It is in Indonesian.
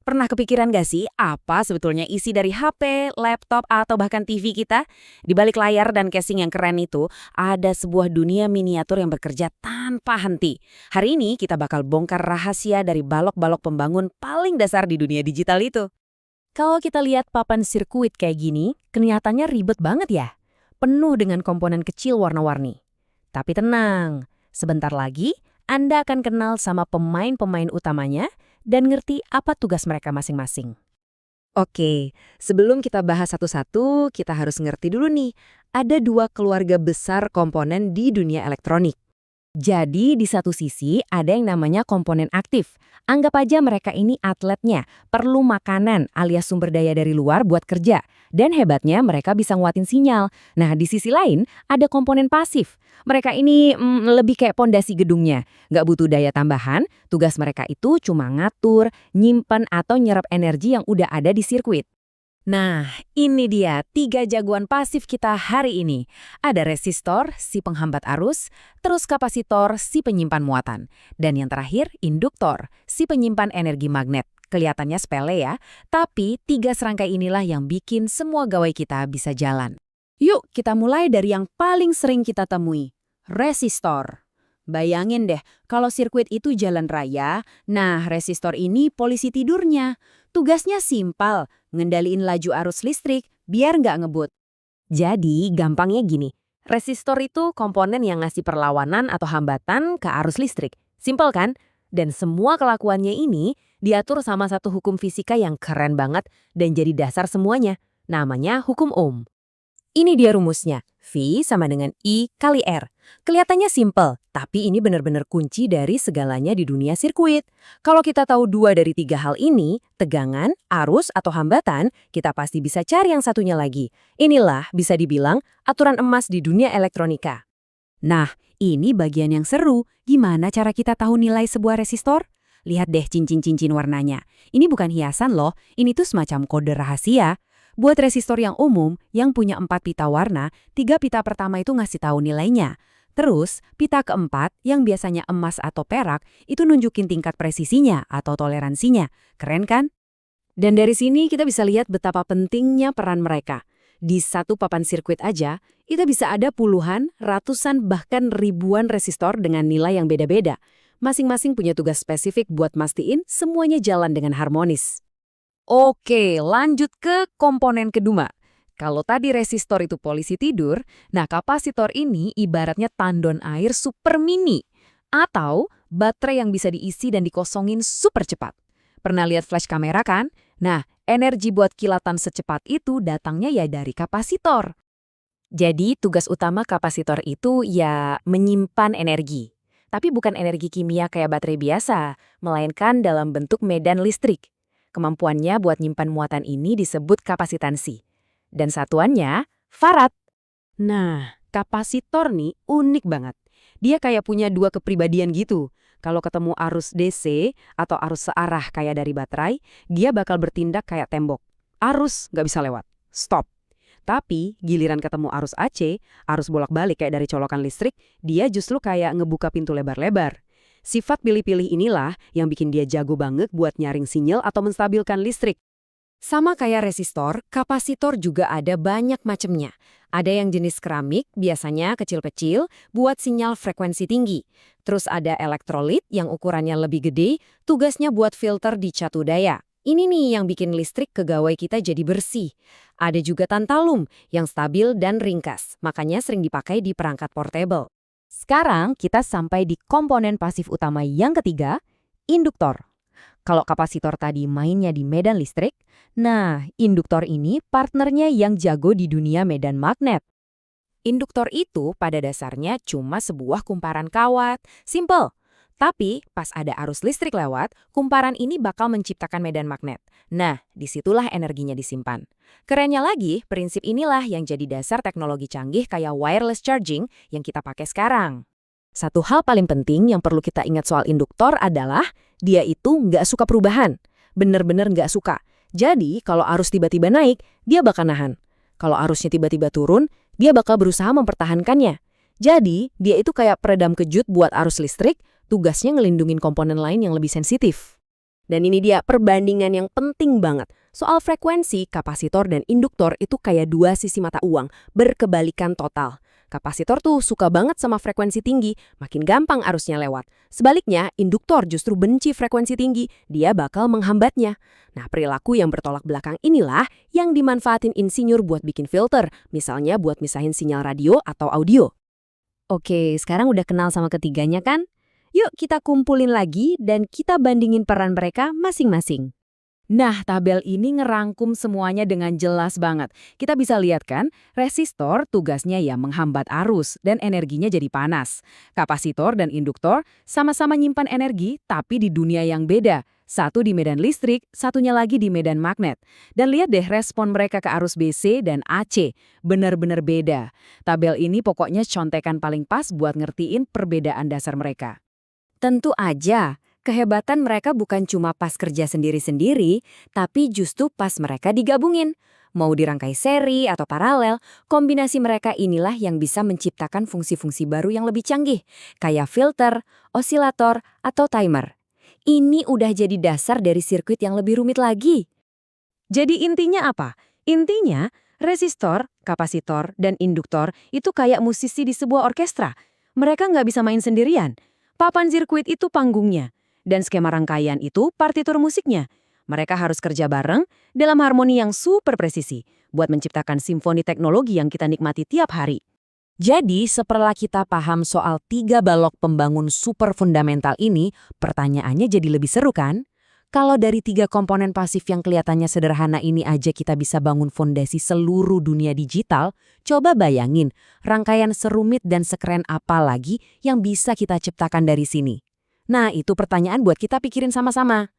Pernah kepikiran gak sih apa sebetulnya isi dari HP, laptop, atau bahkan TV kita? Di balik layar dan casing yang keren itu, ada sebuah dunia miniatur yang bekerja tanpa henti. Hari ini kita bakal bongkar rahasia dari balok-balok pembangun paling dasar di dunia digital itu. Kalau kita lihat papan sirkuit kayak gini, kelihatannya ribet banget ya. Penuh dengan komponen kecil warna-warni. Tapi tenang, sebentar lagi Anda akan kenal sama pemain-pemain utamanya dan ngerti apa tugas mereka masing-masing. Oke, sebelum kita bahas satu-satu, kita harus ngerti dulu nih. Ada dua keluarga besar komponen di dunia elektronik. Jadi di satu sisi ada yang namanya komponen aktif. Anggap aja mereka ini atletnya, perlu makanan alias sumber daya dari luar buat kerja. Dan hebatnya mereka bisa nguatin sinyal. Nah di sisi lain ada komponen pasif. Mereka ini lebih kayak pondasi gedungnya. Nggak butuh daya tambahan, tugas mereka itu cuma ngatur, nyimpen atau nyerap energi yang udah ada di sirkuit. Nah, ini dia 3 jagoan pasif kita hari ini. Ada resistor, si penghambat arus, terus kapasitor, si penyimpan muatan. Dan yang terakhir, induktor, si penyimpan energi magnet. Kelihatannya sepele ya, tapi 3 serangkai inilah yang bikin semua gawai kita bisa jalan. Yuk, kita mulai dari yang paling sering kita temui, resistor. Bayangin deh, kalau sirkuit itu jalan raya, nah resistor ini polisi tidurnya. Tugasnya simpel, ngendaliin laju arus listrik biar nggak ngebut. Jadi gampangnya gini, resistor itu komponen yang ngasih perlawanan atau hambatan ke arus listrik. Simpel kan? Dan semua kelakuannya ini diatur sama satu hukum fisika yang keren banget dan jadi dasar semuanya. Namanya hukum Ohm. Ini dia rumusnya, V sama dengan I kali R. Kelihatannya simpel, tapi ini benar-benar kunci dari segalanya di dunia sirkuit. Kalau kita tahu 2 dari 3 hal ini, tegangan, arus, atau hambatan, kita pasti bisa cari yang satunya lagi. Inilah bisa dibilang aturan emas di dunia elektronika. Nah, ini bagian yang seru. Gimana cara kita tahu nilai sebuah resistor? Lihat deh cincin-cincin warnanya. Ini bukan hiasan loh, ini tuh semacam kode rahasia. Buat resistor yang umum, yang punya 4 pita warna, 3 pita pertama itu ngasih tahu nilainya. Terus, pita keempat, yang biasanya emas atau perak, itu nunjukin tingkat presisinya atau toleransinya. Keren kan? Dan dari sini kita bisa lihat betapa pentingnya peran mereka. Di satu papan sirkuit aja, itu bisa ada puluhan, ratusan, bahkan ribuan resistor dengan nilai yang beda-beda. Masing-masing punya tugas spesifik buat mastiin semuanya jalan dengan harmonis. Oke, lanjut ke komponen kedua. Kalau tadi resistor itu polisi tidur, nah kapasitor ini ibaratnya tandon air super mini. Atau baterai yang bisa diisi dan dikosongin super cepat. Pernah lihat flash kamera kan? Nah, energi buat kilatan secepat itu datangnya ya dari kapasitor. Jadi tugas utama kapasitor itu ya menyimpan energi. Tapi bukan energi kimia kayak baterai biasa, melainkan dalam bentuk medan listrik. Kemampuannya buat nyimpan muatan ini disebut kapasitansi. Dan satuannya, farad. Nah, kapasitor nih unik banget. Dia kayak punya 2 kepribadian gitu. Kalau ketemu arus DC atau arus searah kayak dari baterai, dia bakal bertindak kayak tembok. Arus nggak bisa lewat. Stop. Tapi giliran ketemu arus AC, arus bolak-balik kayak dari colokan listrik, dia justru kayak ngebuka pintu lebar-lebar. Sifat pilih-pilih inilah yang bikin dia jago banget buat nyaring sinyal atau menstabilkan listrik. Sama kayak resistor, kapasitor juga ada banyak macamnya. Ada yang jenis keramik, biasanya kecil-kecil, buat sinyal frekuensi tinggi. Terus ada elektrolit yang ukurannya lebih gede, tugasnya buat filter di catu daya. Ini nih yang bikin listrik ke gawai kita jadi bersih. Ada juga tantalum yang stabil dan ringkas, makanya sering dipakai di perangkat portable. Sekarang kita sampai di komponen pasif utama yang ketiga, induktor. Kalau kapasitor tadi mainnya di medan listrik, nah induktor ini partnernya yang jago di dunia medan magnet. Induktor itu pada dasarnya cuma sebuah kumparan kawat, simple. Tapi pas ada arus listrik lewat, kumparan ini bakal menciptakan medan magnet. Nah, disitulah energinya disimpan. Kerennya lagi, prinsip inilah yang jadi dasar teknologi canggih kayak wireless charging yang kita pakai sekarang. Satu hal paling penting yang perlu kita ingat soal induktor adalah dia itu nggak suka perubahan. Bener-bener nggak suka. Jadi, kalau arus tiba-tiba naik, dia bakal nahan. Kalau arusnya tiba-tiba turun, dia bakal berusaha mempertahankannya. Jadi, dia itu kayak peredam kejut buat arus listrik, tugasnya ngelindungin komponen lain yang lebih sensitif. Dan ini dia perbandingan yang penting banget. Soal frekuensi, kapasitor dan induktor itu kayak dua sisi mata uang, berkebalikan total. Kapasitor tuh suka banget sama frekuensi tinggi, makin gampang arusnya lewat. Sebaliknya, induktor justru benci frekuensi tinggi, dia bakal menghambatnya. Nah, perilaku yang bertolak belakang inilah yang dimanfaatin insinyur buat bikin filter, misalnya buat misahin sinyal radio atau audio. Oke, sekarang udah kenal sama ketiganya kan? Yuk kita kumpulin lagi dan kita bandingin peran mereka masing-masing. Nah, tabel ini ngerangkum semuanya dengan jelas banget. Kita bisa lihat kan, resistor tugasnya ya menghambat arus dan energinya jadi panas. Kapasitor dan induktor sama-sama nyimpan energi tapi di dunia yang beda. Satu di medan listrik, satunya lagi di medan magnet. Dan lihat deh respon mereka ke arus BC dan AC. Benar-benar beda. Tabel ini pokoknya contekan paling pas buat ngertiin perbedaan dasar mereka. Tentu aja, kehebatan mereka bukan cuma pas kerja sendiri-sendiri, tapi justru pas mereka digabungin. Mau dirangkai seri atau paralel, kombinasi mereka inilah yang bisa menciptakan fungsi-fungsi baru yang lebih canggih, kayak filter, osilator, atau timer. Ini udah jadi dasar dari sirkuit yang lebih rumit lagi. Jadi intinya apa? Intinya, resistor, kapasitor, dan induktor itu kayak musisi di sebuah orkestra. Mereka nggak bisa main sendirian. Papan sirkuit itu panggungnya. Dan skema rangkaian itu partitur musiknya. Mereka harus kerja bareng dalam harmoni yang super presisi buat menciptakan simfoni teknologi yang kita nikmati tiap hari. Jadi, setelah kita paham soal 3 balok pembangun super fundamental ini, pertanyaannya jadi lebih seru kan? Kalau dari 3 komponen pasif yang kelihatannya sederhana ini aja kita bisa bangun fondasi seluruh dunia digital, coba bayangin rangkaian serumit dan sekeren apa lagi yang bisa kita ciptakan dari sini. Nah, itu pertanyaan buat kita pikirin sama-sama.